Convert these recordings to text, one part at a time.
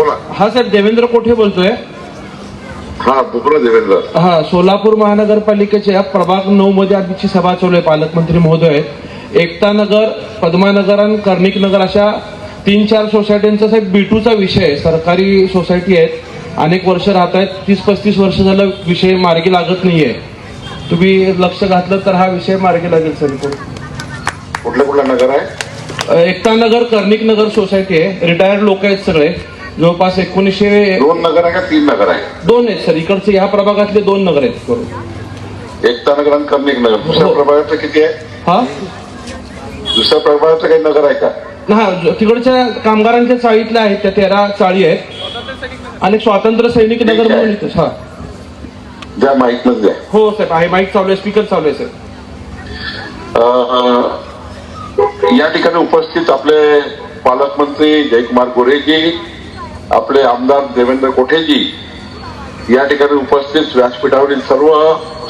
बोला. हा साहेब, देवेंद्र कोठे बोलतोय. हा बुकरा देवेंद्र. हा, सोलापूर महानगरपालिकेच्या प्रभाग 9 मध्ये आधीची सभा चालू आहे. पालकमंत्री महोदय, एकता नगर, पद्मानगर आणि कर्णिक नगर अशा 3-4 सोसायट्यांचा साहेब B2चा विषय आहे. सरकारी सोसायटी आहेत, अनेक वर्ष राहत आहेत, 30-35 वर्ष झालं विषय मार्गी लागत नाहीये. तुम्ही लक्ष घातलं तर हा विषय मार्गी लागेल सर. कुठलं नगर आहे? एकता नगर, कर्णिक नगर सोसायटी आहे. रिटायर्ड लोक आहेत सगळे, जवळपास 1900. 2 नगर आहे का 3 नगर आहे? 2 आहेत सर. इकडचे ह्या प्रभागातले 2 नगर आहेत करून. एकता नगर आणि कर्णिक नगर. दुसऱ्या प्रभागाचं किती आहे? हा, दुसऱ्या प्रभागाचं काही नगर आहे का? हा, तिकडच्या कामगारांच्या चाळीतल्या आहेत, त्या 13 चाळी आहेत आणि स्वातंत्र्य सैनिक नगर म्हणून इथं. हा, ज्या माहित नच द्या. हो साहेब, आहे. माईक चालू आहे, स्पीकर चालू आहे सर. या ठिकाणी उपस्थित आपले पालकमंत्री जयकुमार गोरेजी, आपले आमदार देवेंद्र कोठेजी, या ठिकाणी उपस्थित व्यासपीठावरील सर्व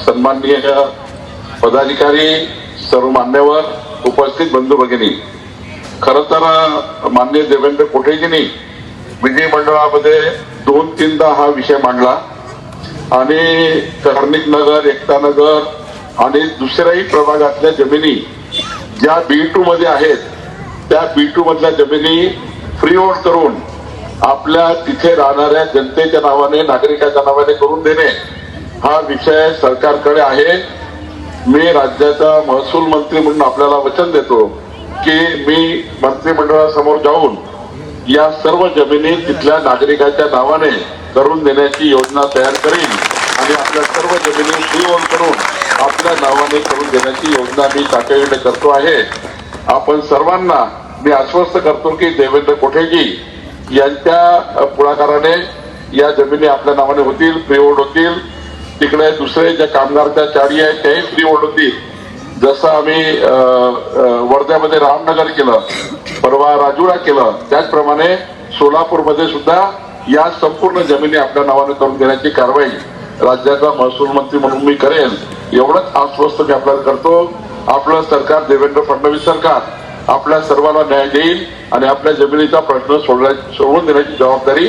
सन्माननीय पदाधिकारी, सर्व मान्यवर, उपस्थित बंधू भगिनी. खरं तर माननीय देवेंद्र कोठेजींनी विधिमंडळामध्ये 2-3दा हा विषय मांडला आणि कर्णिक नगर, एकता नगर आणि दुसऱ्याही प्रभागातल्या जमिनी ज्या B2 मध्ये आहेत त्या B2 मधल्या जमिनी फ्री होल्ड करून आपल्या तिथे राहणाऱ्या जनतेच्या नावाने, नागरिकाच्या नावाने करून देणे हा विषय सरकारकडे आहे. मी राज्याचा महसूल मंत्री म्हणून आपल्याला वचन देतो की मी मंत्रिमंडळासमोर जाऊन या सर्व जमिनी तिथल्या नागरिकाच्या नावाने करून देण्याची योजना तयार करीन आणि आपल्या सर्व जमिनी फ्री होल्ड करून आपल्या नावाने करून देण्याची योजना मी तातडीने करतो आहे. आपण सर्वांना मी आश्वस्त करतो की देवेंद्र कोठेजी यांच्या पुढाकाराने या जमिनी आपल्या नावाने होतील, फ्री होल्ड होतील. तिकडे दुसरे ज्या कामगारच्या चाळी आहेत त्याही फ्री होल्ड होतील. जसं आम्ही वर्ध्यामध्ये रामनगर केलं, परवा राजुरा केलं, त्याचप्रमाणे सोलापूरमध्ये सुद्धा या संपूर्ण जमिनी आपल्या नावाने करून देण्याची कारवाई राज्याचा महसूल मंत्री म्हणून मी करेन. एवढंच आश्वस्त मी आपल्याला करतो. आपलं सरकार, देवेंद्र फडणवीस सरकार, आपल्या सर्वांना न्याय देईल आणि आपल्या जमिनीचा प्रश्न सोडवून देण्याची जबाबदारी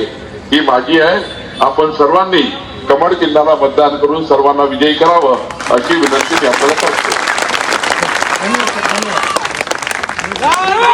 ही माझी आहे. आपण सर्वांनी कमळ चिन्हाला मतदान करून सर्वांना विजयी करावं अशी विनंती मी आपल्याला करतो.